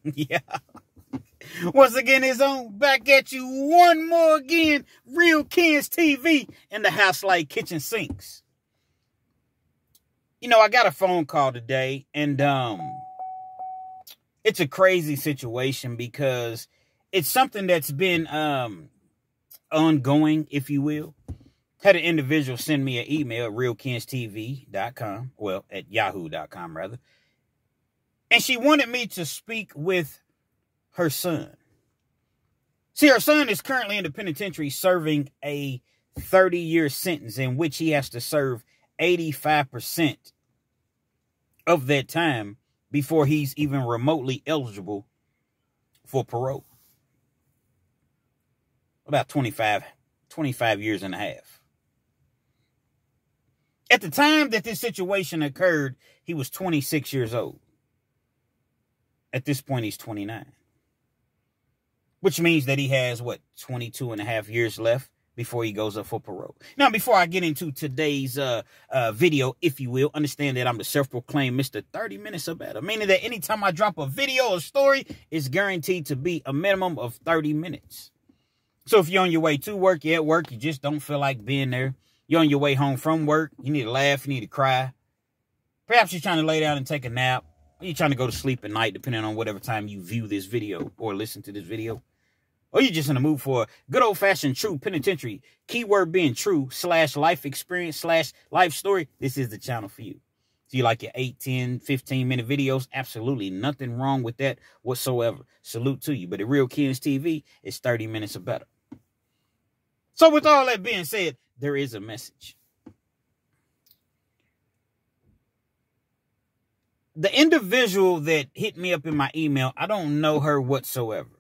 Yeah. Once again, it's on back at you one more again. Real Kids TV in the house like kitchen sinks. You know, I got a phone call today, and it's a crazy situation because it's something that's been ongoing, if you will. Had an individual send me an email at realkidstv.com, well, at yahoo.com rather. And she wanted me to speak with her son. See, her son is currently in the penitentiary serving a 30-year sentence in which he has to serve 85% of that time before he's even remotely eligible for parole. About 25 years and a half. At the time that this situation occurred, he was 26 years old. At this point, he's 29. Which means that he has, 22 and a half years left before he goes up for parole. Now, before I get into today's video, if you will, understand that I'm the self-proclaimed Mr. 30 minutes or better. Meaning that anytime I drop a video or story, it's guaranteed to be a minimum of 30 minutes. So if you're on your way to work, you're at work, you just don't feel like being there. You're on your way home from work, you need to laugh, you need to cry. Perhaps you're trying to lay down and take a nap. Or you're trying to go to sleep at night, depending on whatever time you view this video or listen to this video. Or you're just in the mood for a good old-fashioned true penitentiary. Keyword being true / life experience / life story. This is the channel for you. So you like your 8, 10, 15-minute videos? Absolutely nothing wrong with that whatsoever. Salute to you. But at Real Kids TV, it's 30 minutes or better. So with all that being said, there is a message. The individual that hit me up in my email, I don't know her whatsoever.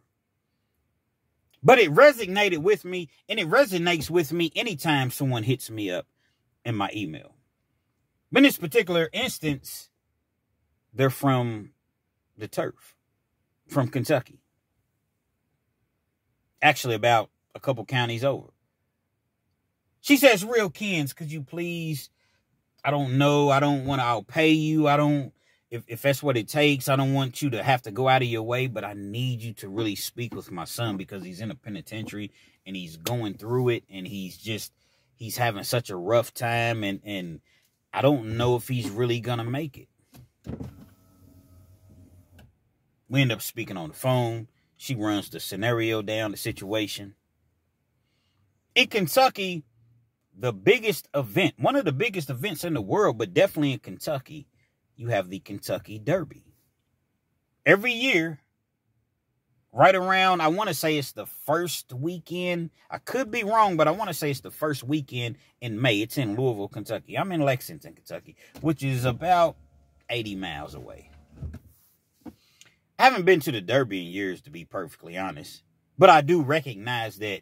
But it resonated with me, and it resonates with me anytime someone hits me up in my email. But in this particular instance, they're from the turf, from Kentucky. Actually, about a couple counties over. She says, Real Kids, could you please, I don't know, I'll pay you, if that's what it takes, I don't want you to have to go out of your way, but I need you to really speak with my son because he's in a penitentiary and he's going through it and he's having such a rough time and I don't know if he's really going to make it. We end up speaking on the phone. She runs the scenario down, the situation. In Kentucky, the biggest event, one of the biggest events in the world, but definitely in Kentucky, you have the Kentucky Derby. Every year, right around, I want to say it's the first weekend. I could be wrong, but I want to say it's the first weekend in May. It's in Louisville, Kentucky. I'm in Lexington, Kentucky, which is about 80 miles away. I haven't been to the Derby in years, to be perfectly honest. But I do recognize that,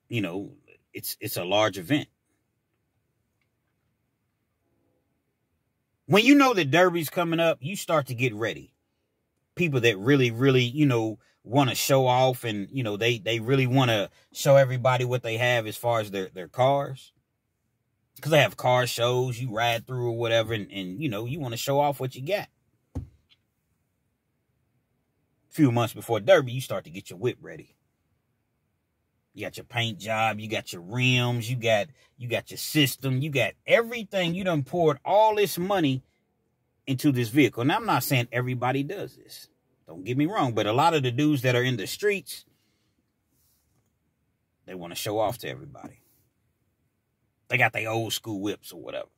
you know, it's a large event. When you know the Derby's coming up, you start to get ready. People that really, you know, want to show off and, you know, they really want to show everybody what they have as far as their cars. Because they have car shows, you ride through or whatever, and you know, you want to show off what you got. A few months before Derby, you start to get your whip ready. You got your paint job, you got your rims, you got your system, you got everything. You done poured all this money into this vehicle. Now, I'm not saying everybody does this. Don't get me wrong, but a lot of the dudes that are in the streets, they want to show off to everybody. They got their old school whips or whatever.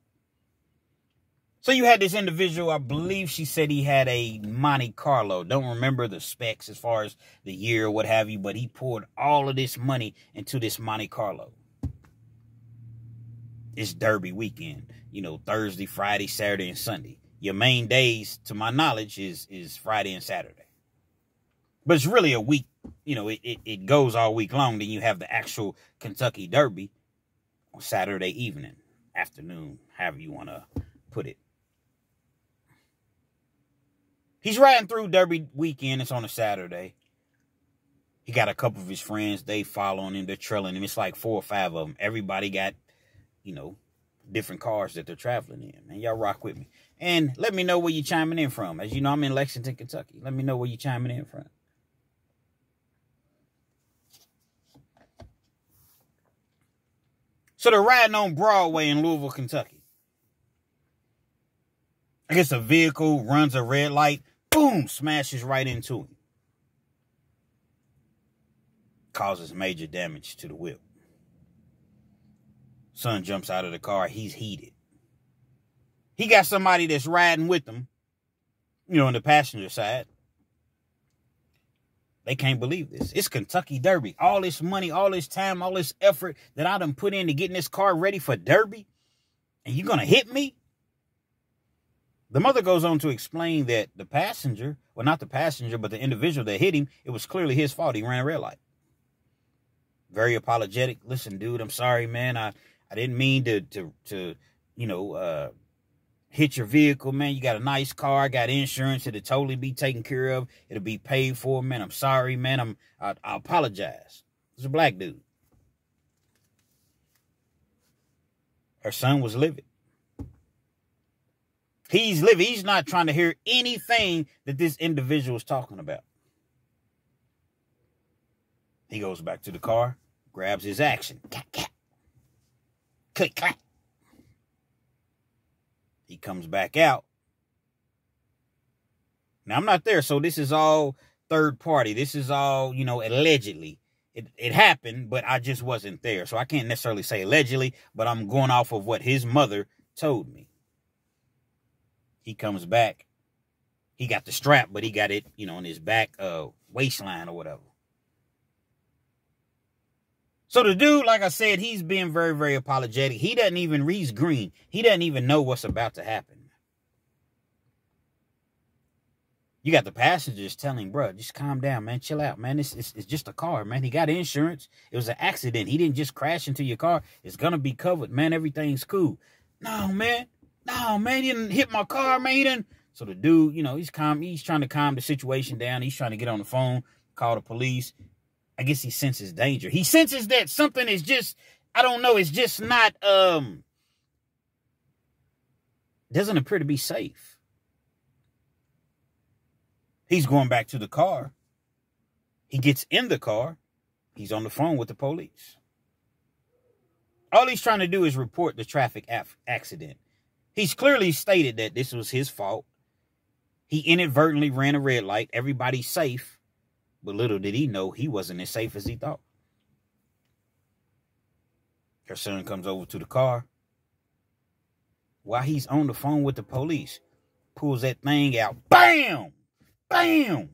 So you had this individual, I believe she said he had a Monte Carlo. Don't remember the specs as far as the year or what have you, but he poured all of this money into this Monte Carlo. It's Derby weekend, you know, Thursday, Friday, Saturday, and Sunday. Your main days, to my knowledge, is Friday and Saturday. But it's really a week, you know, it goes all week long. Then you have the actual Kentucky Derby on Saturday evening, afternoon, however you want to put it. He's riding through Derby weekend. It's on a Saturday. He got a couple of his friends. They following him. They're trailing him. It's like 4 or 5 of them. Everybody got, you know, different cars that they're traveling in. And y'all rock with me. And let me know where you're chiming in from. As you know, I'm in Lexington, Kentucky. Let me know where you're chiming in from. So they're riding on Broadway in Louisville, Kentucky. I guess a vehicle runs a red light. Boom! Smashes right into him. Causes major damage to the wheel. Son jumps out of the car. He's heated. He got somebody that's riding with him, on the passenger side. They can't believe this. It's Kentucky Derby. All this money, all this time, all this effort that I done put into getting this car ready for Derby. And you're going to hit me? The mother goes on to explain that the passenger, well, not the passenger, but the individual that hit him, it was clearly his fault. He ran a red light. Very apologetic. Listen, dude, I'm sorry, man. I didn't mean to hit your vehicle, man. You got a nice car, got insurance. It'll totally be taken care of. It'll be paid for, man. I'm sorry, man. I apologize. It's a black dude. Her son was livid. He's livid. He's not trying to hear anything that this individual is talking about. He goes back to the car, grabs his action. Click, clack. He comes back out. Now, I'm not there, so this is all third party. This is all, allegedly. It happened, but I just wasn't there. So I can't necessarily say allegedly, but I'm going off of what his mother told me. He comes back. He got the strap, but he got it, in his back waistline or whatever. So the dude, like I said, he's being very, very apologetic. He's green. He doesn't even know what's about to happen. You got the passengers telling, bro, just calm down, man. Chill out, man. It's just a car, man. He got insurance. It was an accident. He didn't just crash into your car. It's going to be covered, man. Everything's cool. No, man. He didn't hit my car, man. He didn't. So the dude, he's calm. He's trying to calm the situation down. He's trying to get on the phone, call the police. I guess he senses danger. He senses that something is just, I don't know, it's just not, doesn't appear to be safe. He's going back to the car. He gets in the car. He's on the phone with the police. All he's trying to do is report the traffic accident. He's clearly stated that this was his fault. He inadvertently ran a red light. Everybody's safe. But little did he know he wasn't as safe as he thought. Her son comes over to the car. While he's on the phone with the police, pulls that thing out. Bam! Bam!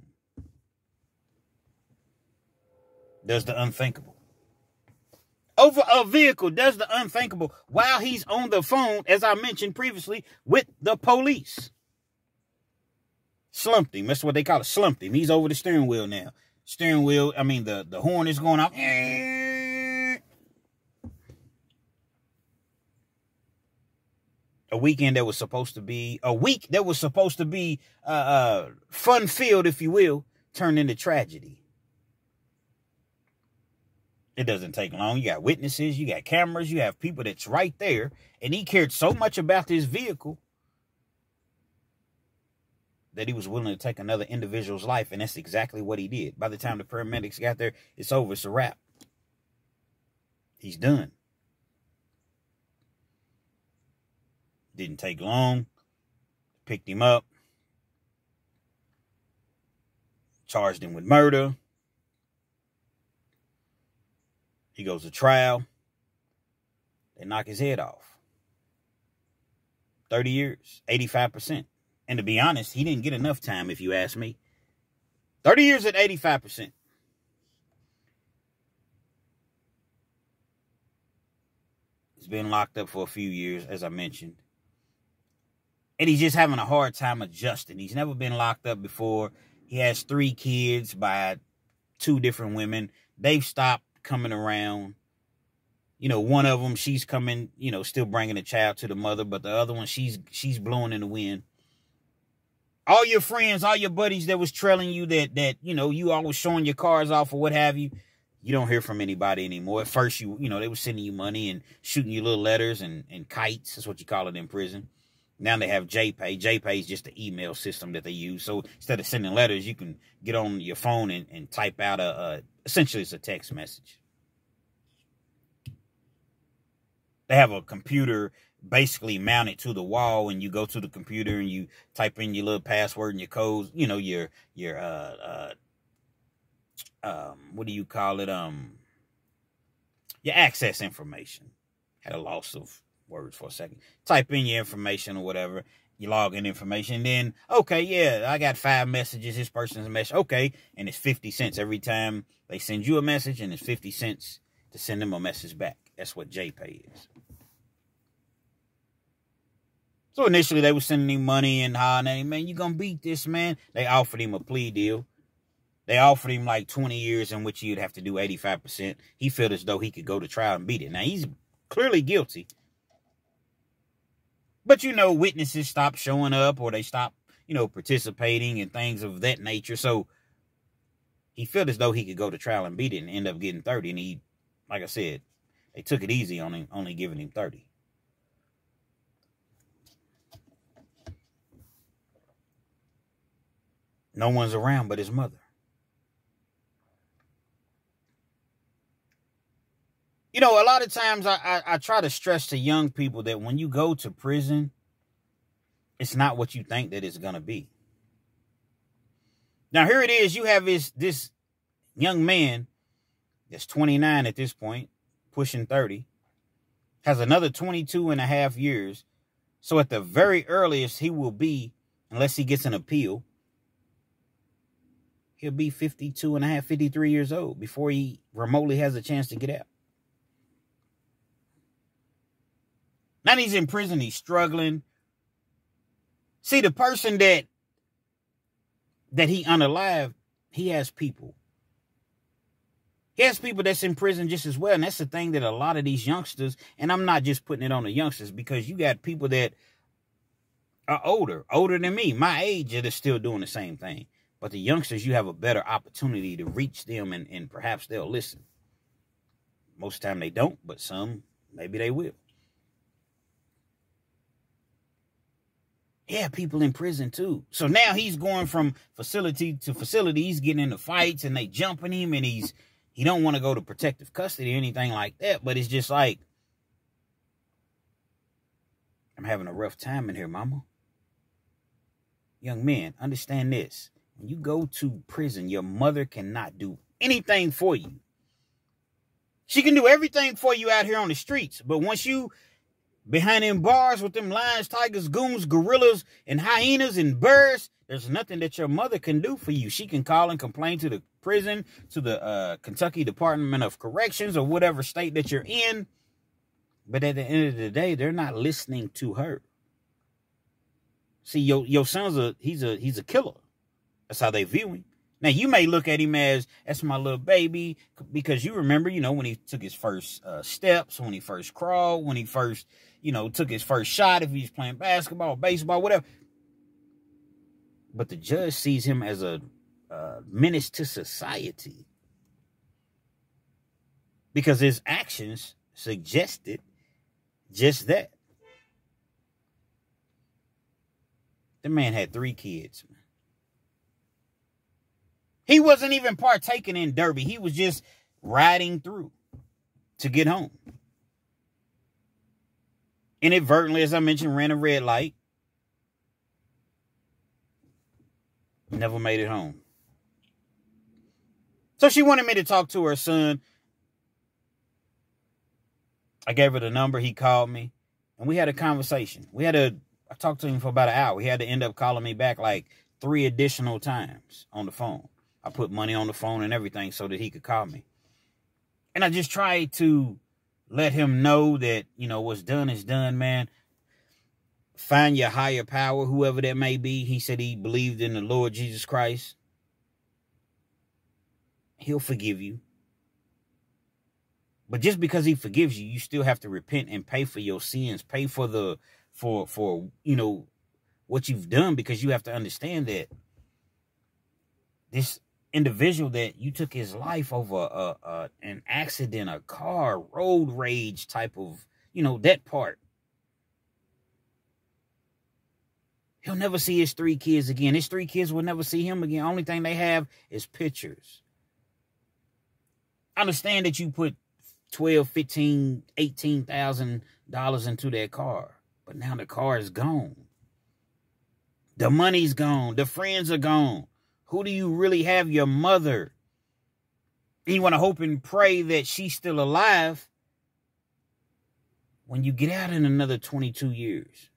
Does the unthinkable. Over a vehicle, does the unthinkable while he's on the phone, as I mentioned previously, with the police. Slumped him. That's what they call it. Slumped him. He's over the steering wheel now. The horn is going off. A week that was supposed to be fun-filled, if you will, turned into tragedy. It doesn't take long. You got witnesses, you got cameras, you have people that's right there, and he cared so much about this vehicle that he was willing to take another individual's life, and that's exactly what he did. By the time the paramedics got there, it's over. It's a wrap. He's done. Didn't take long. Picked him up. Charged him with murder. He goes to trial. They knock his head off. 30 years, 85%. And to be honest, he didn't get enough time, if you ask me. 30 years at 85%. He's been locked up for a few years, as I mentioned. And he's just having a hard time adjusting. He's never been locked up before. He has 3 kids by 2 different women. They've stopped coming around. One of them, she's coming, still bringing a child to the mother. But the other one, she's blowing in the wind. All your friends, all your buddies that was trailing you, that you always showing your cars off or what have you, You don't hear from anybody anymore. At first, they were sending you money and shooting you little letters and kites. That's what you call it in prison. Now they have JPay. JPay is just the email system that they use. So instead of sending letters, you can get on your phone and type out essentially it's a text message. They have a computer basically mounted to the wall, and you go to the computer and you type in your little password and your codes, your what do you call it? Your access information. Had a loss of words for a second. Type in your information or whatever. You log in information. Then, okay, yeah, I got 5 messages. This person's a message. Okay. And it's 50 cents every time they send you a message, and it's 50 cents to send them a message back. That's what JPay is. So initially they were sending him money and hollering, man, you gonna beat this, man. They offered him a plea deal. They offered him like 20 years in which he'd have to do 85%. He felt as though he could go to trial and beat it. Now, he's clearly guilty. But, witnesses stop showing up, or they stop, participating and things of that nature. So he felt as though he could go to trial and beat it and end up getting 30. And he, like I said, they took it easy on him, only giving him 30. No one's around but his mother. A lot of times I try to stress to young people that when you go to prison, it's not what you think that it's going to be. Now, here it is. You have this young man that's 29 at this point, pushing 30, has another 22 and a half years. So at the very earliest he will be, unless he gets an appeal, he'll be 52 and a half, 53 years old before he remotely has a chance to get out. Now he's in prison, he's struggling. See, the person that he unalived, he has people. He has people that's in prison just as well. And that's the thing that a lot of these youngsters, and I'm not just putting it on the youngsters, because you got people that are older than me, my age, that are still doing the same thing. But the youngsters, you have a better opportunity to reach them, and perhaps they'll listen. Most of the time they don't, but some, maybe they will. Yeah, people in prison too. So now he's going from facility to facility. He's getting into fights and they jumping him, and he don't want to go to protective custody or anything like that. But it's just like, I'm having a rough time in here, mama. Young men, understand this. When you go to prison, your mother cannot do anything for you. She can do everything for you out here on the streets. But once you behind them bars with them lions, tigers, goons, gorillas, and hyenas and bears, there's nothing that your mother can do for you. She can call and complain to the prison, to the Kentucky Department of Corrections, or whatever state that you're in. But at the end of the day, they're not listening to her. See, your son's he's a killer. That's how they view him. Now, you may look at him as, that's my little baby, because you remember, when he took his first steps, when he first crawled, when he first, took his first shot, if he was playing basketball, baseball, whatever. But the judge sees him as a menace to society, because his actions suggested just that. The man had 3 kids, man. He wasn't even partaking in Derby. He was just riding through to get home. Inadvertently, as I mentioned, ran a red light. Never made it home. So she wanted me to talk to her son. I gave her the number. He called me, and we had a conversation. I talked to him for about an hour. He had to end up calling me back like 3 additional times on the phone. I put money on the phone and everything so that he could call me. And I just tried to let him know that, what's done is done, man. Find your higher power, whoever that may be. He said he believed in the Lord Jesus Christ. He'll forgive you. But just because he forgives you, you still have to repent and pay for your sins. Pay for what you've done, because you have to understand that this individual that you took his life over an accident, a car, road rage type of, that part. He'll never see his 3 kids again. His 3 kids will never see him again. Only thing they have is pictures. I understand that you put $12,000, $15,000, $18,000 into that car. But now the car is gone. The money's gone. The friends are gone. Who do you really have? Your mother. And you want to hope and pray that she's still alive when you get out in another 22 years.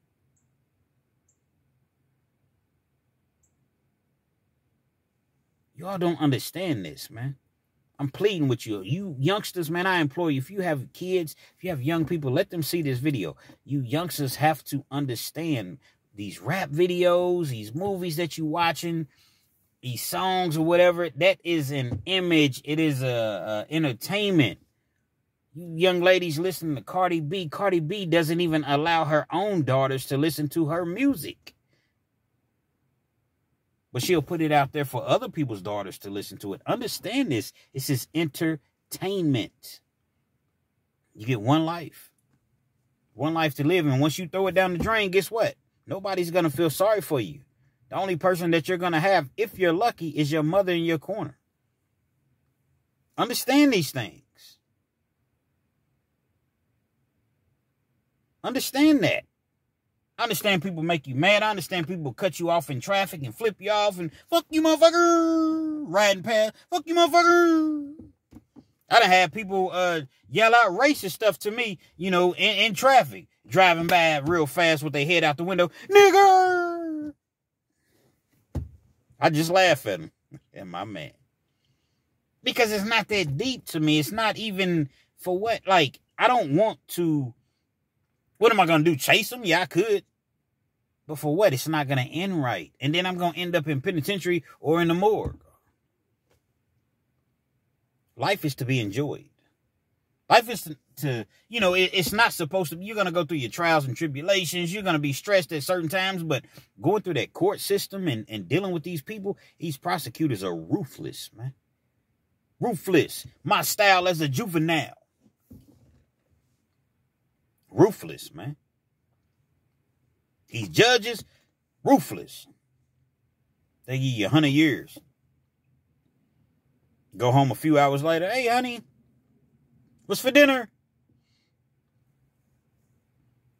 Y'all don't understand this, man. I'm pleading with you. You youngsters, man, I implore you, if you have kids, if you have young people, let them see this video. You youngsters have to understand these rap videos, these movies that you're watching, these songs or whatever. That is an image. It is a entertainment. You young ladies listening to Cardi B. Cardi B doesn't even allow her own daughters to listen to her music. But she'll put it out there for other people's daughters to listen to it. Understand this. This is entertainment. You get one life. One life to live. And once you throw it down the drain, guess what? Nobody's going to feel sorry for you. The only person that you're going to have, if you're lucky, is your mother in your corner. Understand these things. Understand that. I understand people make you mad. I understand people cut you off in traffic and flip you off and fuck you, motherfucker. Riding past, fuck you, motherfucker. I done had people yell out racist stuff to me, in traffic, driving by real fast with their head out the window. Nigger! I just laugh at them. And my man. Because it's not that deep to me. It's not even for what? Like, I don't want to. What am I going to do? Chase them? Yeah, I could. But for what? It's not going to end right. And then I'm going to end up in penitentiary or in the morgue. Life is to be enjoyed. Life is to it's not supposed to be. You're going to go through your trials and tribulations. You're going to be stressed at certain times. But going through that court system and dealing with these people, these prosecutors are ruthless, man. Ruthless. My style as a juvenile. Ruthless, man. These judges, ruthless. They give you 100 years. Go home a few hours later. Hey, honey, what's for dinner?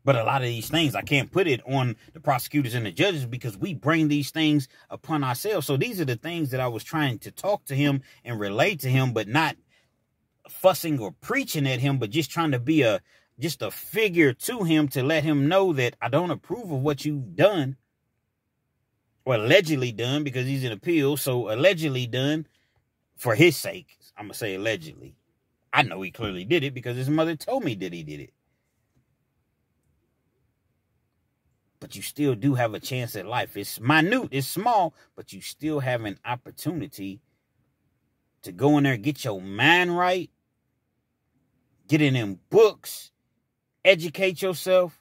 But a lot of these things, I can't put it on the prosecutors and the judges because we bring these things upon ourselves. So these are the things that I was trying to talk to him and relate to him, but not fussing or preaching at him, but just trying to be just a figure to him to let him know that I don't approve of what you've done or allegedly done because he's in appeal. So allegedly done for his sake. I'm going to say allegedly. I know he clearly did it because his mother told me that he did it. But you still do have a chance at life. It's minute, it's small, but you still have an opportunity to go in there, get your mind right, get in them books, educate yourself.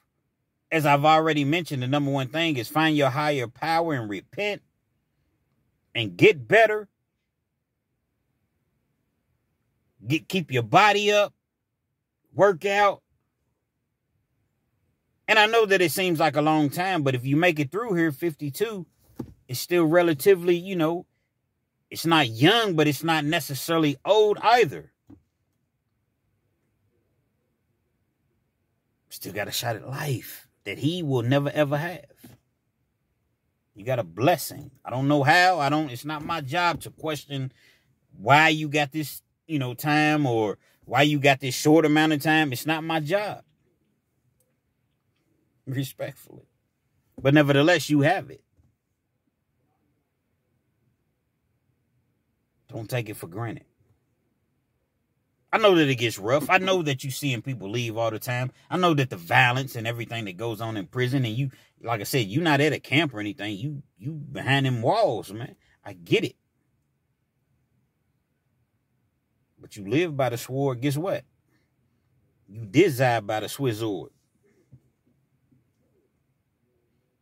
As I've already mentioned, the number one thing is find your higher power and repent and get better. Keep your body up, work out. And I know that it seems like a long time, but if you make it through here, 52, it's still relatively, it's not young, but it's not necessarily old either. Still got a shot at life that he will never, ever have. You got a blessing. I don't know how. It's not my job to question why you got this, time or why you got this short amount of time. It's not my job. Respectfully. But nevertheless, you have it. Don't take it for granted. I know that it gets rough. I know that you're seeing people leave all the time. I know that the violence and everything that goes on in prison, and you, like I said, you're not at a camp or anything. You behind them walls, man. I get it. But you live by the sword, guess what? You desire by the sword.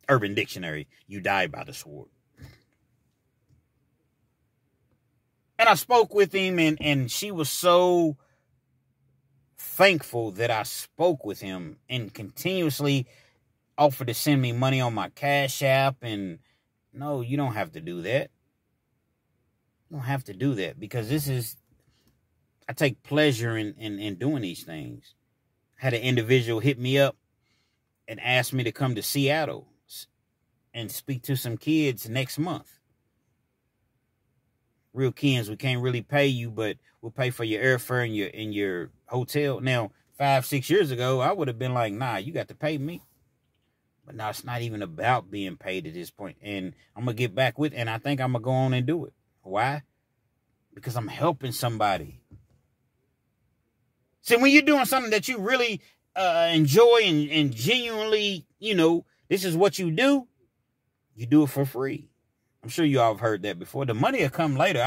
Urban Dictionary, you die by the sword. And I spoke with him, and she was so thankful that I spoke with him, and continuously offered to send me money on my Cash App. And no, you don't have to do that. You don't have to do that, because I take pleasure in doing these things. I had an individual hit me up and asked me to come to Seattle and speak to some kids next month. Real kids, we can't really pay you, but we'll pay for your airfare and your hotel. Now, 5-6 years ago, I would have been like, nah, you got to pay me. But now it's not even about being paid at this point. And I'm going to get back with, and I think I'm going to go on and do it. Why? Because I'm helping somebody. See, when you're doing something that you really enjoy and genuinely, this is what you do it for free. I'm sure you all have heard that before. The money will come later.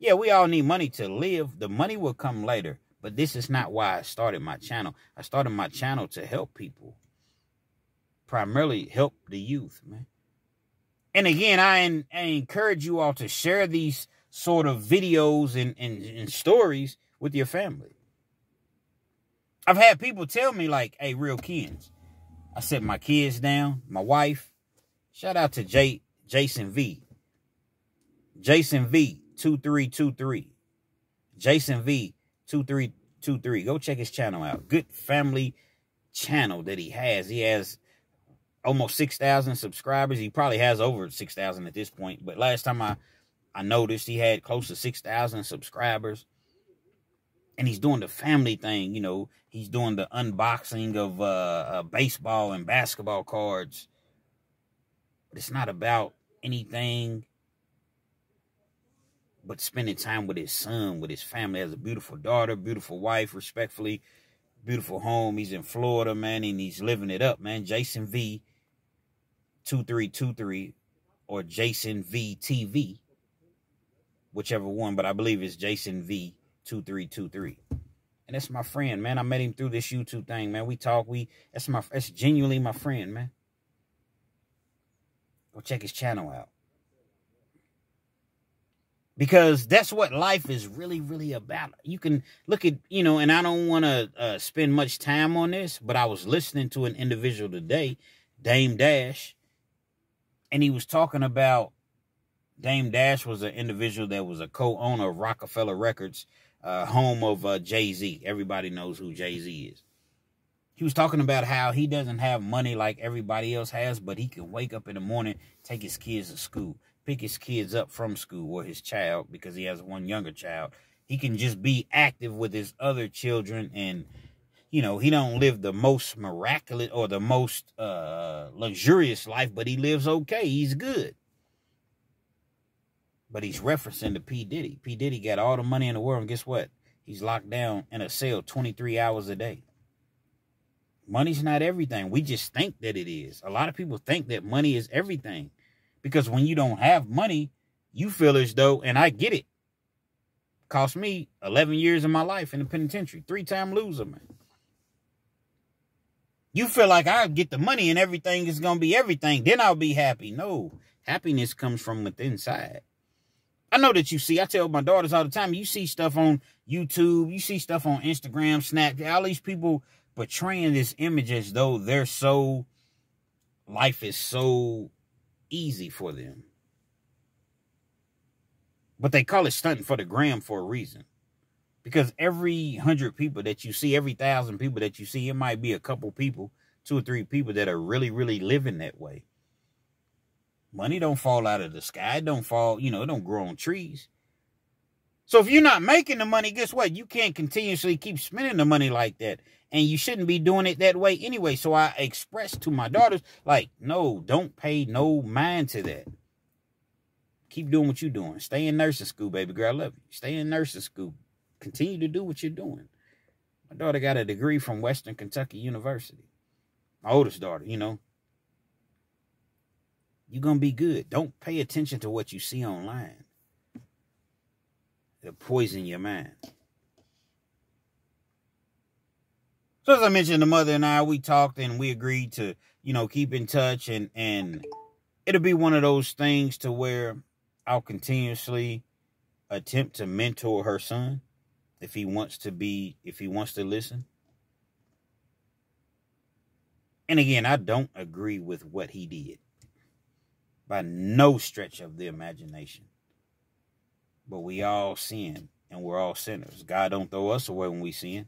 We all need money to live. The money will come later. But this is not why I started my channel. I started my channel to help people. Primarily help the youth, man. And again, I encourage you all to share these sort of videos and stories with your family. I've had people tell me like, hey, real kids, I set my kids down, my wife. Shout out to Jason V. Jason V 2323. Jason V 2323. Go check his channel out. Good family channel that he has. He has almost 6,000 subscribers. He probably has over 6,000 at this point. But last time I noticed, he had close to 6,000 subscribers. And he's doing the family thing, He's doing the unboxing of baseball and basketball cards. But it's not about anything but spending time with his son, with his family. He has a beautiful daughter, beautiful wife, respectfully, beautiful home. He's in Florida, man, and he's living it up, man. Jason V 2323 or Jason V TV, whichever one, but I believe it's Jason V 2323. And that's my friend, man. I met him through this YouTube thing, man. We talk, that's genuinely my friend, man. Go check his channel out. Because that's what life is really, really about. You can look at, and I don't want to spend much time on this, but I was listening to an individual today, Dame Dash, and he was talking about, Dame Dash was an individual that was a co-owner of Rockefeller Records, home of Jay-Z. Everybody knows who Jay-Z is. He was talking about how he doesn't have money like everybody else has, but he can wake up in the morning, take his kids to school, pick his kids up from school, or his child, because he has one younger child. He can just be active with his other children, and, he don't live the most miraculous or the most luxurious life, but he lives okay. He's good. But he's referencing to P. Diddy. P. Diddy got all the money in the world, and guess what? He's locked down in a cell 23 hours a day. Money's not everything. We just think that it is. A lot of people think that money is everything. Because when you don't have money, you feel as though, and I get it, cost me 11 years of my life in the penitentiary. 3-time loser, man. You feel like I get the money and everything is going to be everything. Then I'll be happy. No, happiness comes from within inside. I know that I tell my daughters all the time, you see stuff on YouTube, you see stuff on Instagram, Snapchat, all these people portraying this image as though life is so easy for them. But they call it stunting for the gram for a reason. Because every 100 people that you see, every 1,000 people that you see, it might be a couple people, 2 or 3 people that are really, really living that way. Money don't fall out of the sky. It don't fall, it don't grow on trees. So if you're not making the money, guess what? You can't continuously keep spending the money like that. And you shouldn't be doing it that way anyway. So I express to my daughters, like, no, don't pay no mind to that. Keep doing what you're doing. Stay in nursing school, baby girl. I love you. Stay in nursing school. Continue to do what you're doing. My daughter got a degree from Western Kentucky University. My oldest daughter, You're going to be good. Don't pay attention to what you see online. It'll poison your mind. So as I mentioned, the mother and I, we talked and we agreed to, keep in touch. And it'll be one of those things to where I'll continuously attempt to mentor her son if he wants to listen. And again, I don't agree with what he did by no stretch of the imagination. But we all sin and we're all sinners. God don't throw us away when we sin.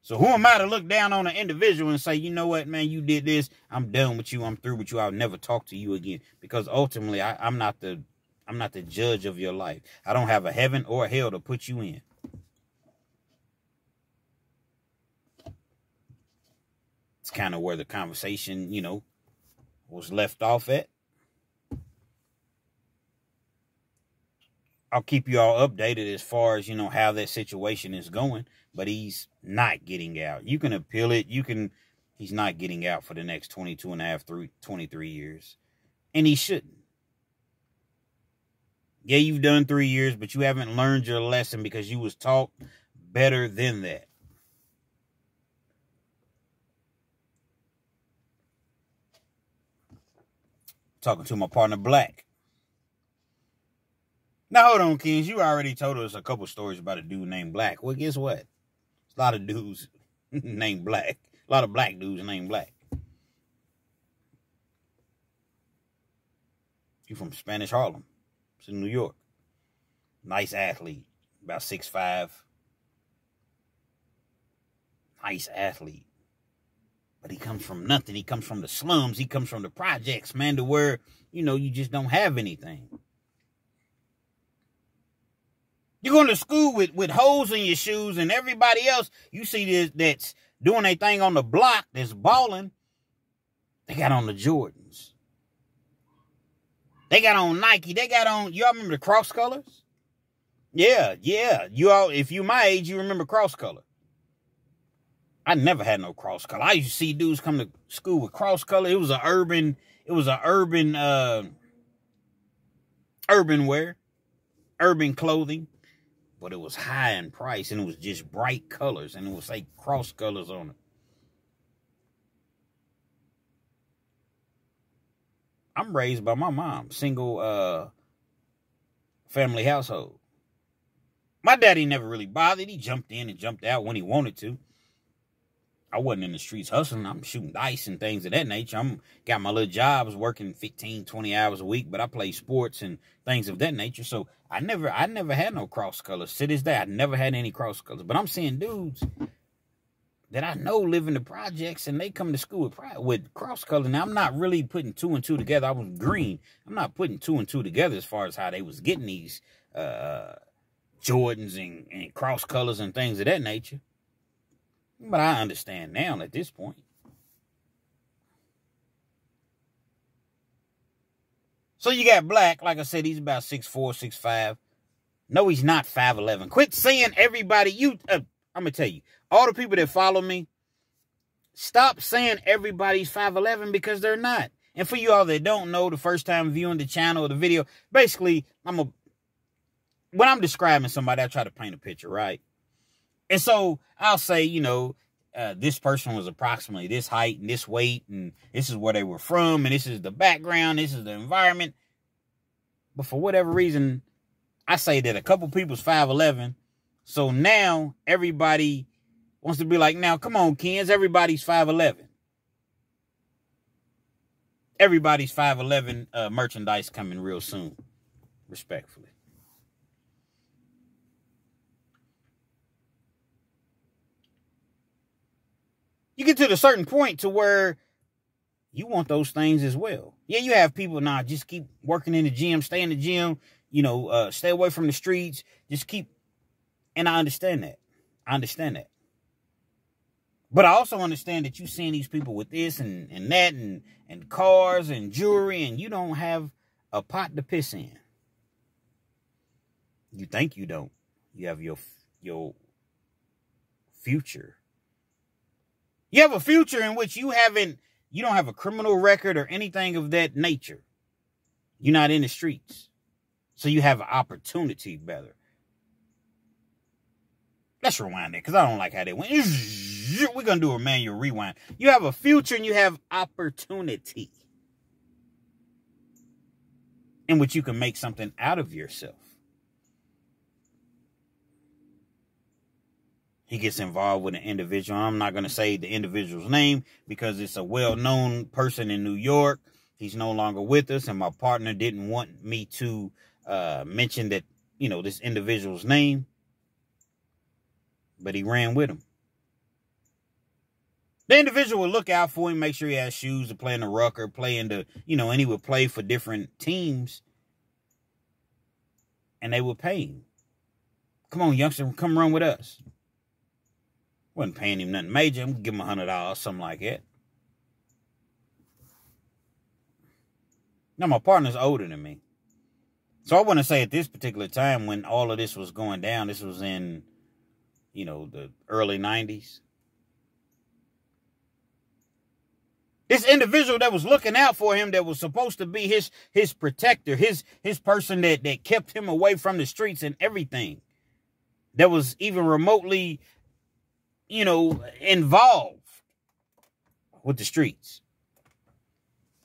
So who am I to look down on an individual and say, you know what, man, you did this. I'm done with you. I'm through with you. I'll never talk to you again. Because ultimately, I'm not the judge of your life. I don't have a heaven or a hell to put you in. It's kind of where the conversation, was left off at. I'll keep you all updated as far as, how that situation is going. But he's not getting out. You can appeal it. He's not getting out for the next 22 and a half, 23 years. And he shouldn't. Yeah, you've done 3 years, but you haven't learned your lesson because you was taught better than that. Talking to my partner, Black. Now, hold on, Kings. You already told us a couple stories about a dude named Black. Well, guess what? There's a lot of dudes named Black. A lot of black dudes named Black. He's from Spanish Harlem. It's in New York. Nice athlete. About 6'5". Nice athlete. But he comes from nothing. He comes from the slums. He comes from the projects, man, to where, you just don't have anything. You're going to school with holes in your shoes, and everybody else, you see this that's doing their thing on the block, that's balling, they got on the Jordans. They got on Nike. They got on, y'all remember the cross colors? Yeah. You all, if you my age, you remember cross color. I never had no cross color. I used to see dudes come to school with cross color. It was a urban wear, urban clothing. But it was high in price, and it was just bright colors, and it was like cross colors on it. I'm raised by my mom, single family household. My daddy never really bothered. He jumped in and jumped out when he wanted to. I wasn't in the streets hustling. I'm shooting dice and things of that nature. Got my little jobs, working 15, 20 hours a week, but I play sports and things of that nature. So I never had no cross colors. To this day, I never had any cross colors. But I'm seeing dudes that I know live in the projects, and they come to school with cross color. Now, I'm not really putting two and two together. I was green. I'm not putting two and two together as far as how they was getting these Jordans and cross colors and things of that nature. But I understand now at this point. So you got Black. Like I said, he's about 6'4", 6'5". No, he's not 5'11". Quit saying everybody. I'm going to tell you. All the people that follow me, stop saying everybody's 5'11", because they're not. And for you all that don't know, the first time viewing the channel or the video, basically, when I'm describing somebody, I try to paint a picture, right? And so I'll say, this person was approximately this height and this weight, and this is where they were from, and this is the background, this is the environment. But for whatever reason, I say that a couple people's 5'11". So now everybody wants to be like, now, come on, kids, everybody's 5'11". Everybody's 5'11" merchandise coming real soon, respectfully. You get to a certain point to where you want those things as well. Yeah, you have people now just keep working in the gym, stay in the gym, stay away from the streets, just keep. And I understand that. But I also understand that you're seeing these people with this and that and cars and jewelry, and you don't have a pot to piss in. You think you don't. You have your future. You have a future in which you don't have a criminal record or anything of that nature. You're not in the streets. So you have an opportunity better. Let's rewind it, because I don't like how they went. We're going to do a manual rewind. You have a future and you have opportunity in which you can make something out of yourself. he gets involved with an individual. I'm not going to say the individual's name because it's a well-known person in New York. He's no longer with us, and my partner didn't want me to mention that, you know, this individual's name, but he ran with him. The individual would look out for him, make sure he has shoes to play in the rucker, play in the, you know, and he would play for different teams, and they would pay him. Come on, youngster, come run with us. Wasn't paying him nothing major. I'm going to give him $100, something like that. Now, my partner's older than me. So I want to say at this particular time when all of this was going down, this was in, you know, the early 90s. This individual that was looking out for him, that was supposed to be his protector, his person that kept him away from the streets and everything, that was even remotely, you know, involved with the streets.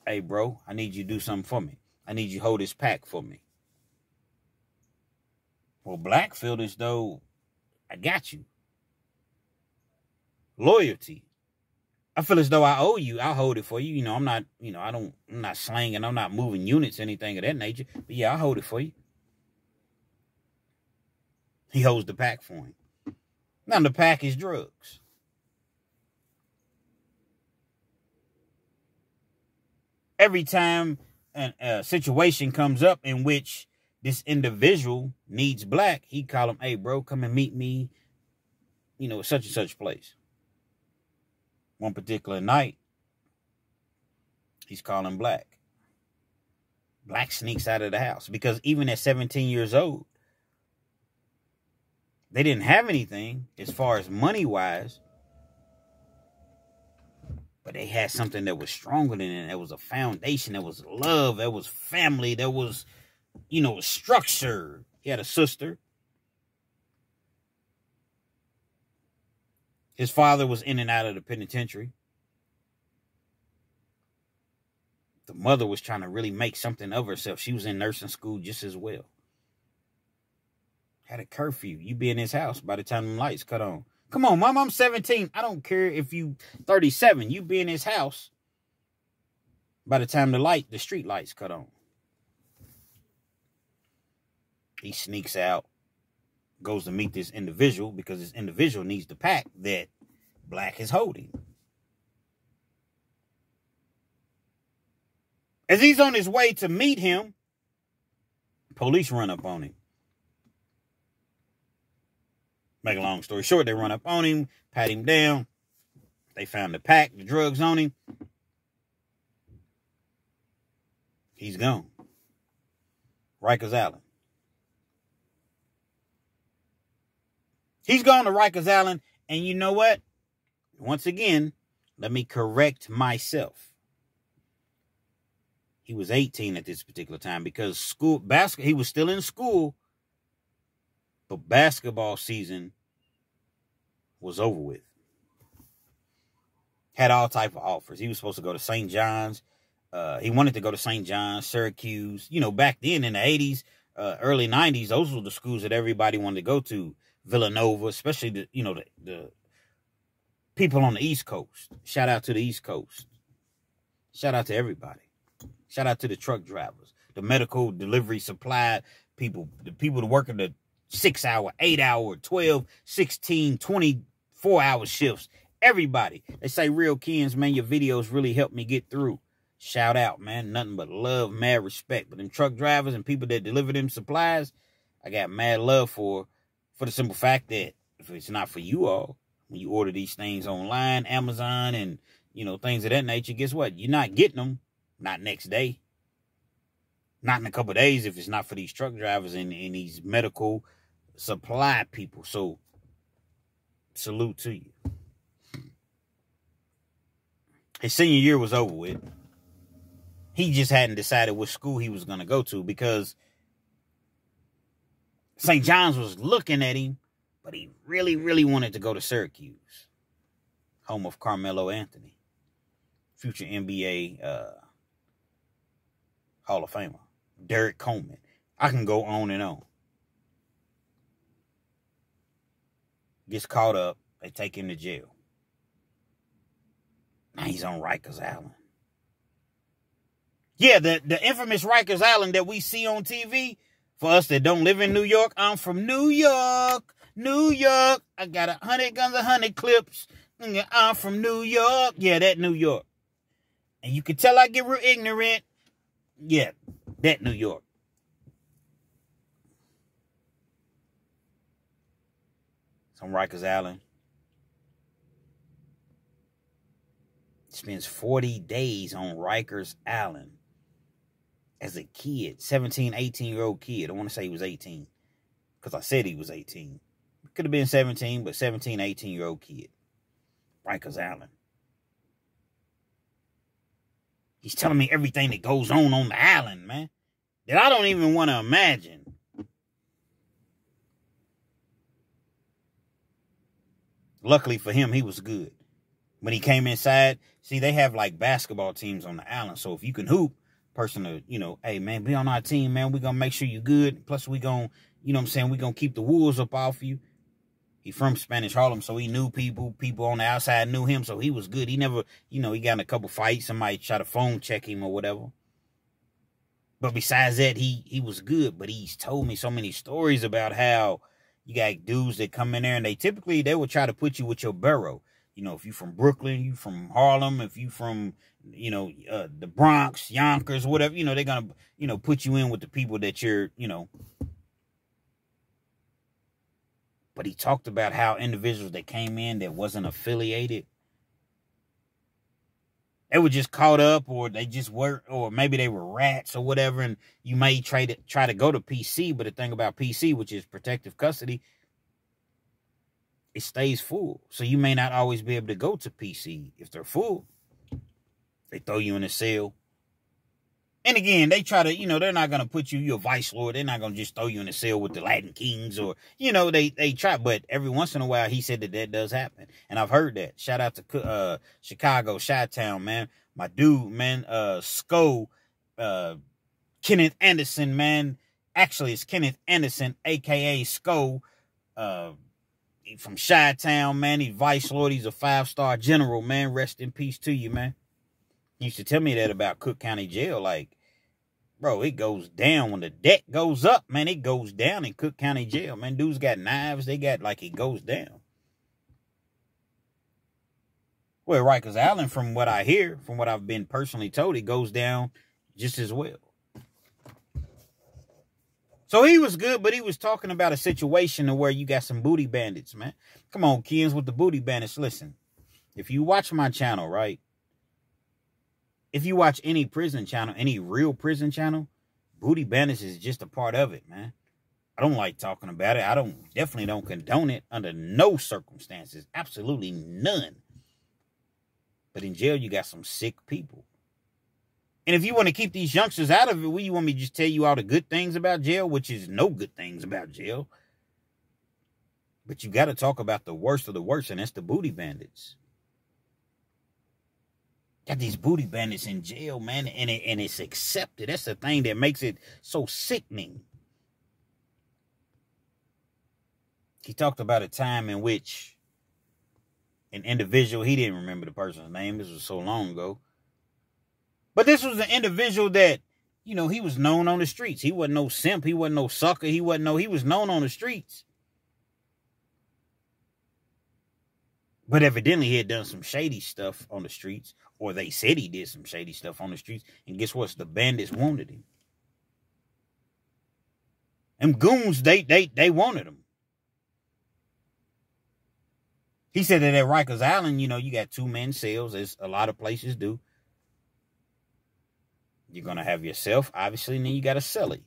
Hey, bro, I need you to do something for me. I need you to hold this pack for me. Well, Black feel as though I got you. Loyalty. I feel as though I owe you. I'll hold it for you. You know, I'm not, you know, I'm not slanging. I'm not moving units, anything of that nature. But yeah, I'll hold it for you. He holds the pack for him. Now the pack is drugs. Every time a situation comes up in which this individual needs Black, he call him, hey, bro, come and meet me, you know, such and such place. One particular night, he's calling Black. Black sneaks out of the house because even at 17 years old, they didn't have anything as far as money-wise, but they had something that was stronger than it. There was a foundation. There was love. There was family. There was, you know, structure. He had a sister. His father was in and out of the penitentiary. The mother was trying to really make something of herself. She was in nursing school just as well. Had a curfew. You be in his house by the time the lights cut on. Come on, Mom, I'm 17. I don't care if you 37. You be in his house by the time the street lights cut on. He sneaks out, goes to meet this individual because this individual needs the pack that Black is holding. As he's on his way to meet him, police run up on him. Make a long story short, they run up on him, pat him down. They found the pack, the drugs on him. He's gone. Rikers Island. He's gone to Rikers Island, and you know what? Once again, let me correct myself. He was 18 at this particular time because he was still in school, but basketball season was over with. Had all type of offers. He was supposed to go to St. John's. He wanted to go to St. John's, Syracuse. You know, back then in the 80s, early 90s, those were the schools that everybody wanted to go to. Villanova, especially the people on the East Coast. Shout out to the East Coast. Shout out to everybody. Shout out to the truck drivers, the medical delivery supply people, the people that work in the 6-hour, 8-hour, 12, 16, 24-hour shifts. Everybody. They say, Real Kens, man, your videos really helped me get through. Shout out, man. Nothing but love, mad respect. But them truck drivers and people that deliver them supplies, I got mad love for the simple fact that if it's not for you all, when you order these things online, Amazon, and, you know, things of that nature, guess what? You're not getting them. Not next day. Not in a couple of days if it's not for these truck drivers and these medical supply people. So, salute to you. His senior year was over with. He just hadn't decided which school he was going to go to because St. John's was looking at him, but he really, really wanted to go to Syracuse, home of Carmelo Anthony, future NBA Hall of Famer, Derek Coleman. I can go on and on. Gets caught up. They take him to jail. Now he's on Rikers Island. Yeah, the infamous Rikers Island that we see on TV, for us that don't live in New York, I'm from New York, New York. I got 100 guns, 100 clips. I'm from New York. Yeah, that New York. And you can tell I get real ignorant. Yeah, that New York. It's on Rikers Island. Spends 40 days on Rikers Island as a kid, 17, 18-year-old kid. I want to say he was 18 because I said he was 18. Could have been 17, but 17, 18-year-old kid. Rikers Island. He's telling me everything that goes on the island, man, that I don't even want to imagine. Luckily for him, he was good. When he came inside, see, they have like basketball teams on the island. So if you can hoop, person to, hey, man, be on our team, man. We're going to make sure you're good. Plus, we going to, we're going to keep the wolves up off you. He from Spanish Harlem, so he knew people. People on the outside knew him, so he was good. He never, he got in a couple fights. Somebody tried to phone check him or whatever. But besides that, he was good. But he's told me so many stories about how you got dudes that come in there, and they will try to put you with your borough. If you from Brooklyn, you from Harlem, if you from, the Bronx, Yonkers, whatever, they're going to, put you in with the people that you're, But he talked about how individuals that came in that wasn't affiliated, they were just caught up, or they just were, or maybe they were rats or whatever, and you may try to go to PC, but the thing about PC, which is protective custody, it stays full. So you may not always be able to go to PC if they're full. They throw you in a cell. And again, they try to, they're not going to put you're a vice lord. They're not going to just throw you in a cell with the Latin Kings or, they try. But every once in a while, he said that does happen. And I've heard that. Shout out to Chicago, Chi-Town, man. My dude, man, Kenneth Anderson, man. Actually, it's Kenneth Anderson, a.k.a. Sko, from Chi-Town, man. He's vice lord. He's a 5-star general, man. Rest in peace to you, man. He used to tell me that about Cook County Jail. Like, bro, it goes down. When the deck goes up, man, it goes down in Cook County Jail. Man, dudes got knives. They got, it goes down. Well, Rikers Island, from what I hear, from what I've been personally told, it goes down just as well. So he was good, but he was talking about a situation where you got some booty bandits, man. Come on, kids, with the booty bandits. Listen, if you watch my channel, right? If you watch any prison channel, any real prison channel, booty bandits is just a part of it, man. I don't like talking about it. Definitely don't condone it under no circumstances. Absolutely none. But in jail, you got some sick people. And if you want to keep these youngsters out of it, you want me to just tell you all the good things about jail, which is no good things about jail. But you got to talk about the worst of the worst, and that's the booty bandits. Got these booty bandits in jail, man, and it's accepted. That's the thing that makes it so sickening. He talked about a time in which an individual, he didn't remember the person's name. This was so long ago. But this was an individual that, he was known on the streets. He wasn't no simp. He wasn't no sucker. He was known on the streets. But evidently he had done some shady stuff on the streets, or they said he did some shady stuff on the streets. And guess what? The bandits wanted him. Them goons, they wanted him. He said that at Rikers Island, you got 2-man cells, as a lot of places do. You're going to have yourself, obviously, and then you got a cellie.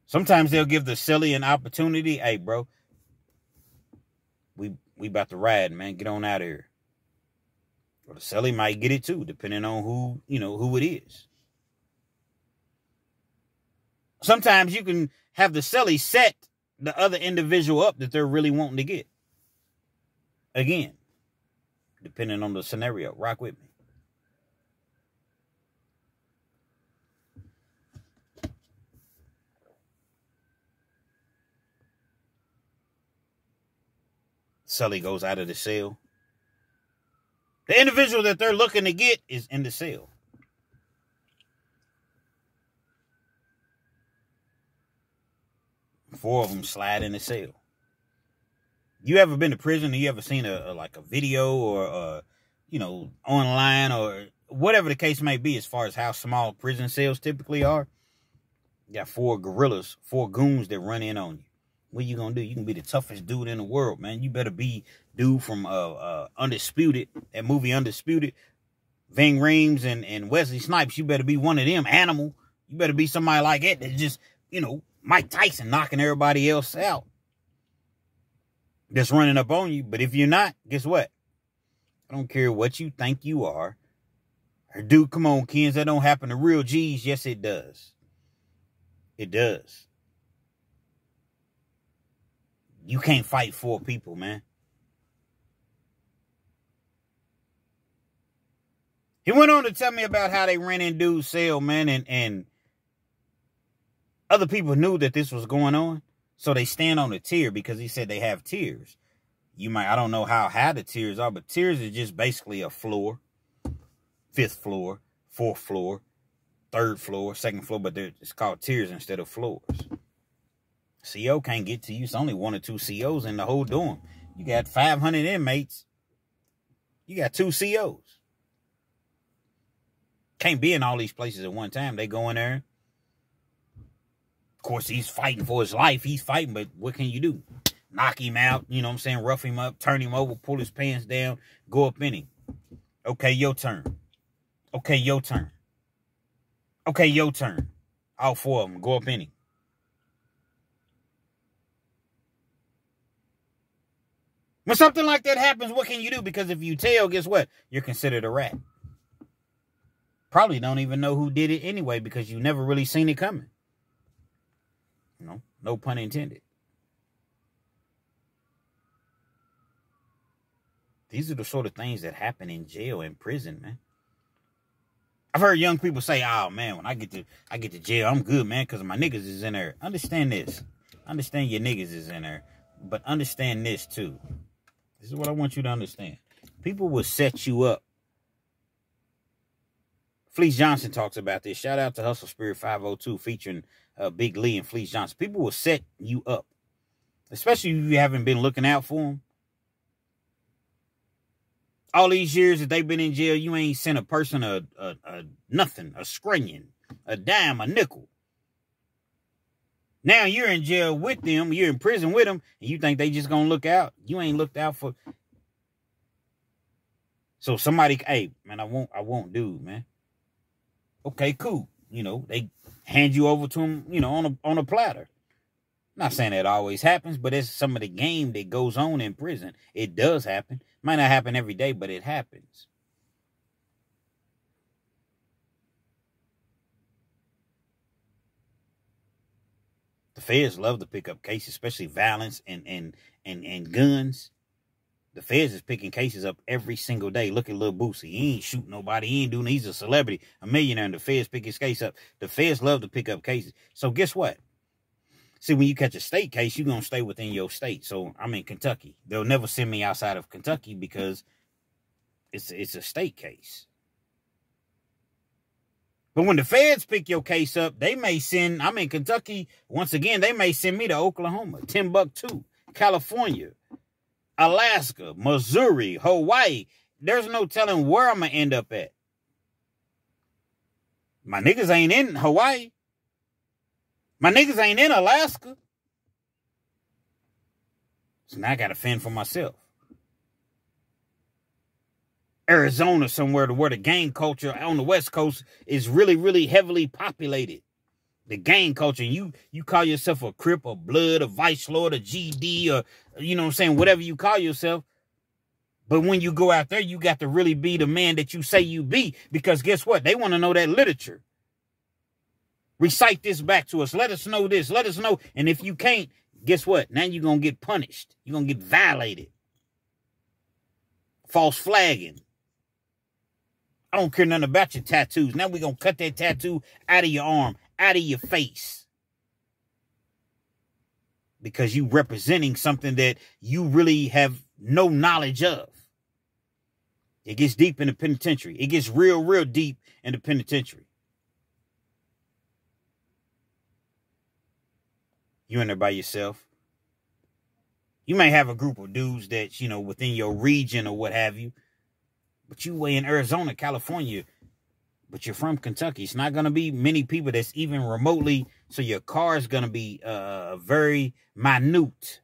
Sometimes they'll give the cellie an opportunity. Hey, bro, we about to ride, man. Get on out of here. Or the cellie might get it too, depending on who it is. Sometimes you can have the cellie set the other individual up that they're really wanting to get. Again, depending on the scenario. Rock with me. Sully goes out of the cell. The individual that they're looking to get is in the cell. Four of them slide in the cell. You ever been to prison? Or you ever seen a video or online or whatever the case may be, as far as how small prison cells typically are? You got four gorillas, four goons that run in on you. What you gonna do? You can be the toughest dude in the world, man. You better be dude from Undisputed, that movie Undisputed. Ving Rhames and Wesley Snipes. You better be one of them. Animal. You better be somebody like that that just, Mike Tyson knocking everybody else out. Just running up on you. But if you're not, guess what? I don't care what you think you are. Or dude, come on, kids. That don't happen to real G's. Yes, it does. It does. You can't fight four people, man. He went on to tell me about how they ran in dude's cell, man, and other people knew that this was going on, so they stand on a tier because he said they have tiers. I don't know how high the tiers are, but tiers is just basically a floor, 5th floor, 4th floor, 3rd floor, 2nd floor, but it's called tiers instead of floors. CO can't get to you. It's only 1 or 2 COs in the whole dorm. You got 500 inmates. You got 2 COs. Can't be in all these places at one time. They go in there. Of course, he's fighting for his life. He's fighting, but what can you do? Knock him out, rough him up, turn him over, pull his pants down, go up in him. Okay, your turn. Okay, your turn. Okay, your turn. All 4 of them, go up in him. When something like that happens, what can you do? Because if you tell, guess what? You're considered a rat. Probably don't even know who did it anyway because you never really seen it coming. No pun intended. These are the sort of things that happen in jail and prison, man. I've heard young people say, "Oh man, when I get to jail, I'm good, man, because my niggas is in there." Understand this. Understand your niggas is in there, but understand this too. This is what I want you to understand. People will set you up. Fleece Johnson talks about this. Shout out to Hustle Spirit 502 featuring Big Lee and Fleece Johnson. People will set you up, especially if you haven't been looking out for them. All these years that they've been in jail, you ain't sent a person a nothing, a screen, a dime, a nickel. Now you're in jail with them, you're in prison with them, and you think they just gonna look out. You ain't looked out for. So somebody, hey man, I won't dude, man. Okay, cool. They hand you over to them, on a platter. Not saying that always happens, but it's some of the game that goes on in prison. It does happen. Might not happen every day, but it happens. The feds love to pick up cases, especially violence and guns. The feds is picking cases up every single day. Look at Lil Boosie. He ain't shooting nobody. He ain't doing. He's a celebrity, a millionaire, and the feds pick his case up. The feds love to pick up cases. So guess what? See, when you catch a state case, you're going to stay within your state. So I'm in Kentucky. They'll never send me outside of Kentucky because it's a state case. But when the feds pick your case up, they may send, I'm in Kentucky, once again, they may send me to Oklahoma, Timbuktu, California, Alaska, Missouri, Hawaii. There's no telling where I'm going to end up at. My niggas ain't in Hawaii. My niggas ain't in Alaska. So now I got to fend for myself. Arizona somewhere to where the gang culture on the West Coast is really, really heavily populated. The gang culture. You call yourself a Crip, a Blood, a Vice Lord, a GD, or, whatever you call yourself. But when you go out there, you got to really be the man that you say you be. Because guess what? They want to know that literature. Recite this back to us. Let us know this. Let us know. And if you can't, guess what? Now you're going to get punished. You're going to get violated. False flagging. I don't care nothing about your tattoos. Now we're going to cut that tattoo out of your arm, out of your face. Because you representing something that you really have no knowledge of. It gets deep in the penitentiary. It gets real, real deep in the penitentiary. You in there by yourself. You may have a group of dudes that, within your region or what have you. But you way in Arizona, California, but you're from Kentucky. It's not going to be many people that's even remotely, so your car is going to be very minute.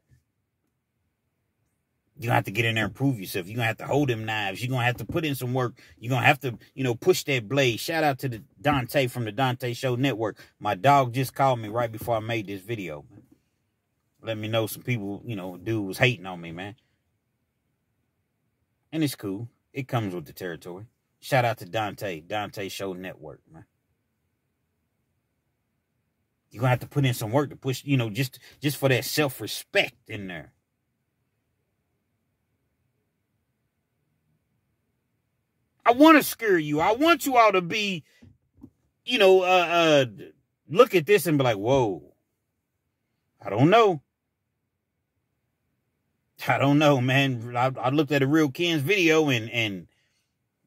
You're going to have to get in there and prove yourself. You're going to have to hold them knives. You're going to have to put in some work. You're going to have to, push that blade. Shout out to the Dante from the Dante Show Network. My dog just called me right before I made this video. Let me know some people, dude was hating on me, man. And it's cool. It comes with the territory. Shout out to Dante Show Network, man. You're going to have to put in some work to push, just for that self-respect in there. I want to scare you. I want you all to be, look at this and be like, whoa. I don't know. I don't know, man. I looked at a Real Ken's video and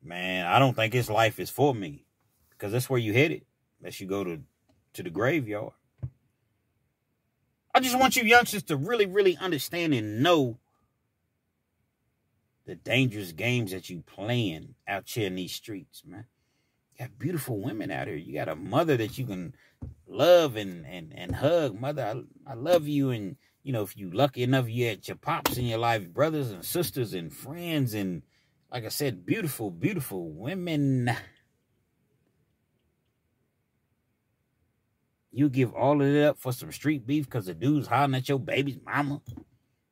man, I don't think his life is for me. Because that's where you headed. Unless you go to the graveyard. I just want you youngsters to really, really understand and know the dangerous games that you playing out here in these streets, man. You got beautiful women out here. You got a mother that you can love and hug. Mother, I love you. And, if you lucky enough, you had your pops in your life, brothers and sisters and friends. And like I said, beautiful, beautiful women. You give all of it up for some street beef because the dude's hollering at your baby's mama.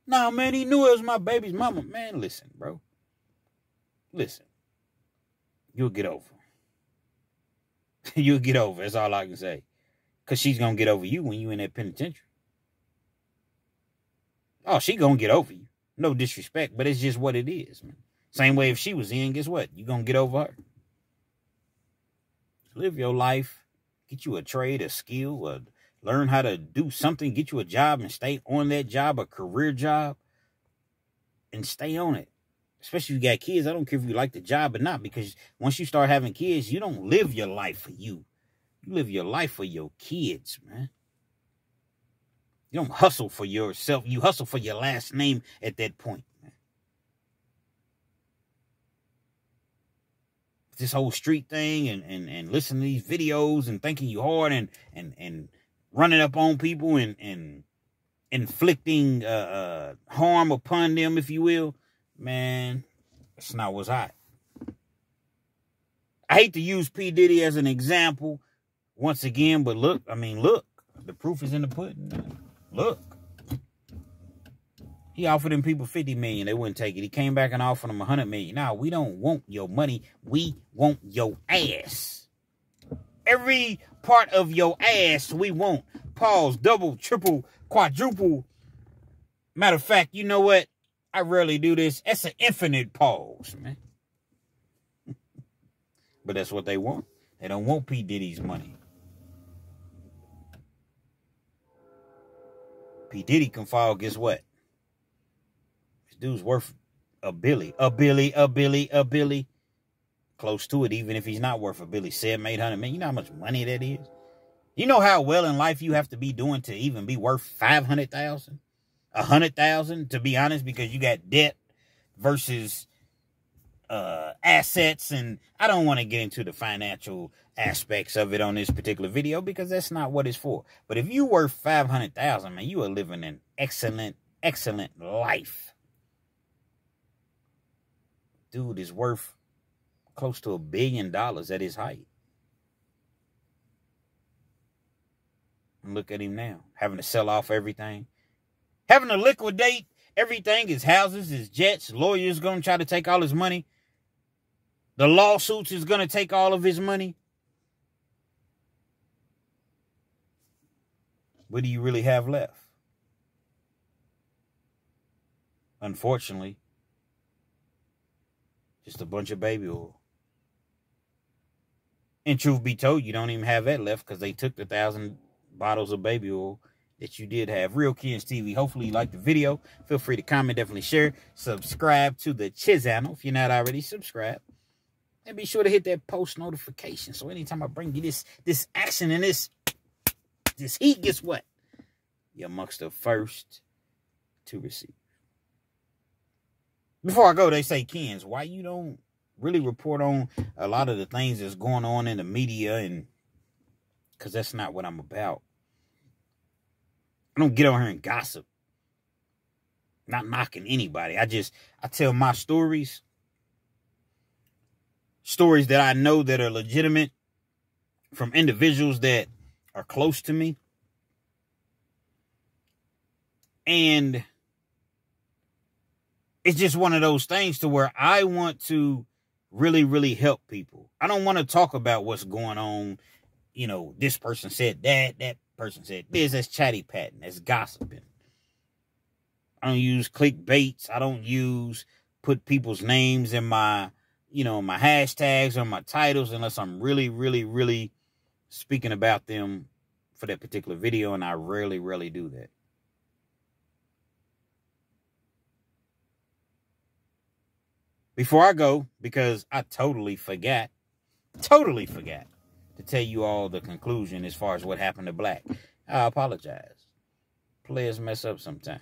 Nah, man, he knew it was my baby's mama. Man, listen, bro. Listen. You'll get over. You'll get over. That's all I can say. Because she's going to get over you when you in that penitentiary. Oh, she going to get over you. No disrespect, but it's just what it is, man. Same way if she was in, guess what? You going to get over her. Live your life. Get you a trade, a skill, or learn how to do something. Get you a job and stay on that job, a career job, and stay on it. Especially if you got kids. I don't care if you like the job or not, because once you start having kids, you don't live your life for you. You live your life for your kids, man. You don't hustle for yourself. You hustle for your last name at that point, man. This whole street thing and listening to these videos and thinking you hard and running up on people and inflicting harm upon them, if you will, man, that's not what's hot. I hate to use P. Diddy as an example once again, but look, the proof is in the pudding, man. Look. He offered them people $50 million. They wouldn't take it. He came back and offered them $100 million. Now, we don't want your money. We want your ass. Every part of your ass we want. Pause, double, triple, quadruple. Matter of fact, you know what? I rarely do this. That's an infinite pause, man. But that's what they want. They don't want P. Diddy's money. P. Diddy can fall, guess what? This dude's worth a billy. Close to it, even if he's not worth a billy. 700-800 million. You know how much money that is? You know how well in life you have to be doing to even be worth 500,000? 100,000, to be honest, because you got debt versus assets, and I don't want to get into the financial aspects of it on this particular video because that's not what it's for. But if you worth 500,000, man, you are living an excellent life. Dude is worth close to $1 billion at his height. And look at him now, having to sell off everything, having to liquidate everything, his houses, his jets. Lawyers going to try to take all his money. The lawsuits is going to take all of his money. What do you really have left? Unfortunately, just a bunch of baby oil. And truth be told, you don't even have that left because they took the 1,000 bottles of baby oil that you did have. Real Kids TV. Hopefully you liked the video. Feel free to comment, definitely share. Subscribe to the channel if you're not already subscribed. And be sure to hit that post notification. So anytime I bring you this action and this heat, guess what? You're amongst the first to receive. Before I go, they say, Kens, why you don't really report on a lot of the things that's going on in the media? And because that's not what I'm about. I don't get on here and gossip. Not knocking anybody. I tell my stories. Stories that I know that are legitimate from individuals that are close to me. And it's just one of those things to where I want to really, really help people. I don't want to talk about what's going on. You know, this person said that person said this. That's chatty patting. That's gossiping. I don't use clickbaits. I don't put people's names in my, my hashtags or my titles unless I'm really, really, really speaking about them for that particular video. And I rarely, rarely do that. Before I go, because I totally forgot to tell you all the conclusion as far as what happened to Black. I apologize. Players mess up sometimes.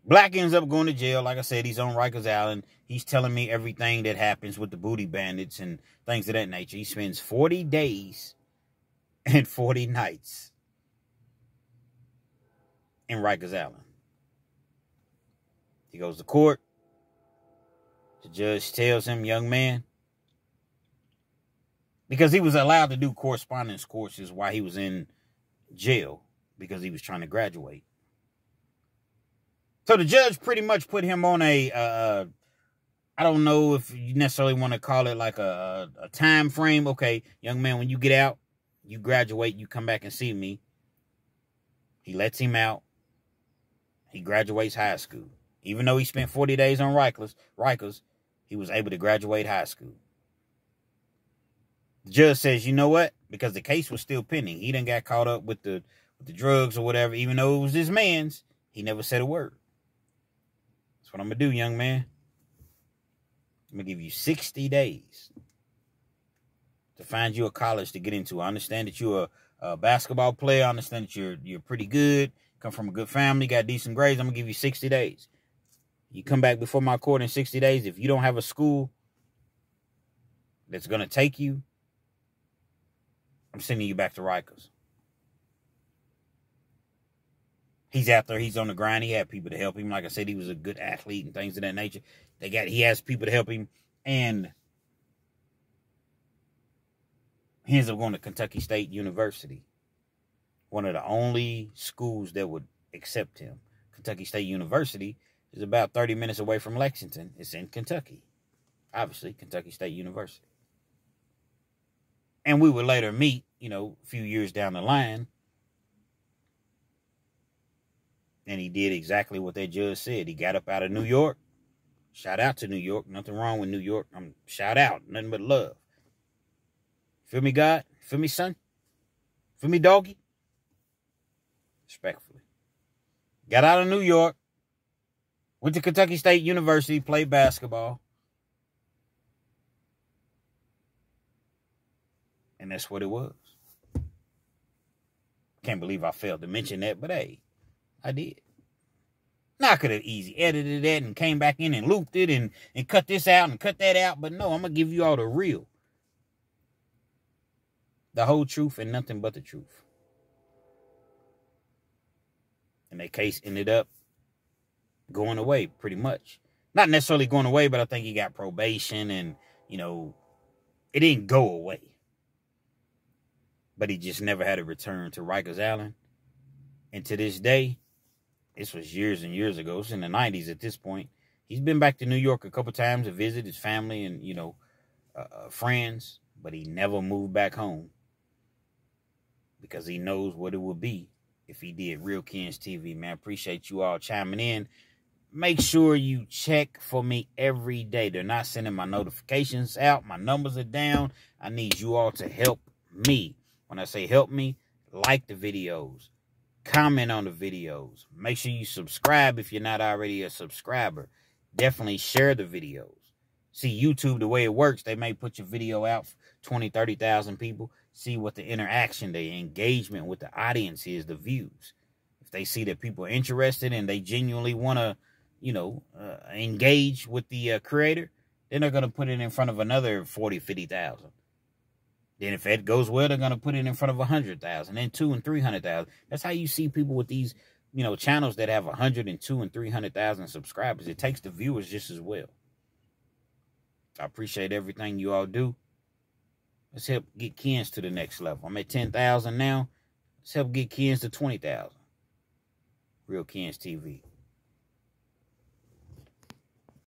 Black ends up going to jail. Like I said, he's on Rikers Island. He's telling me everything that happens with the booty bandits and things of that nature. He spends 40 days and 40 nights in Rikers Island. He goes to court. The judge tells him, young man, because he was allowed to do correspondence courses while he was in jail because he was trying to graduate. So the judge pretty much put him on I don't know if you necessarily want to call it like a time frame. Okay, young man, when you get out, you graduate, you come back and see me. He lets him out. He graduates high school. Even though he spent 40 days on Rikers, he was able to graduate high school. The judge says, you know what? Because the case was still pending. He done got caught up with the drugs or whatever. Even though it was his man's, he never said a word. That's what I'm going to do, young man. I'm going to give you 60 days to find you a college to get into. I understand that you're a basketball player. I understand that you're pretty good. Come from a good family, got decent grades. I'm going to give you 60 days. You come back before my court in 60 days. If you don't have a school that's going to take you, I'm sending you back to Rikers. He's out there. He's on the grind. He had people to help him. Like I said, he was a good athlete and things of that nature. He has people to help him. And he ends up going to Kentucky State University. One of the only schools that would accept him. Kentucky State University is about 30 minutes away from Lexington. It's in Kentucky. Obviously, Kentucky State University. And we would later meet, a few years down the line. And he did exactly what that judge said. He got up out of New York. Shout out to New York. Nothing wrong with New York. Shout out. Nothing but love. Feel me, God? Feel me, son? Feel me, doggy? Respectfully. Got out of New York. Went to Kentucky State University. Played basketball. And that's what it was. Can't believe I failed to mention that, but hey, I did. Now I could have easy edited that and came back in and looped it and cut this out and cut that out. But no, I'm going to give you all the real. The whole truth and nothing but the truth. And that case ended up going away pretty much. Not necessarily going away, but I think he got probation and, it didn't go away. But he just never had a return to Rikers Island. And to this day, this was years and years ago. It's in the 90s at this point. He's been back to New York a couple times to visit his family and, friends. But he never moved back home. Because he knows what it would be if he did. Real Kids TV, man. Appreciate you all chiming in. Make sure you check for me every day. They're not sending my notifications out. My numbers are down. I need you all to help me. When I say help me, like the videos, comment on the videos. Make sure you subscribe if you're not already a subscriber. Definitely share the videos. See, YouTube, the way it works, they may put your video out for 20, 30,000 people. See what the interaction, the engagement with the audience is, the views. If they see that people are interested and they genuinely want to, engage with the creator, then they're going to put it in front of another 40, 50,000. Then if it goes well, they're going to put it in front of 100,000, then 200,000 and 300,000. That's how you see people with these, channels that have 102,000 and 300,000 subscribers. It takes the viewers just as well. I appreciate everything you all do. Let's help get Kens to the next level. I'm at 10,000 now. Let's help get Kens to 20,000. Real Kens TV.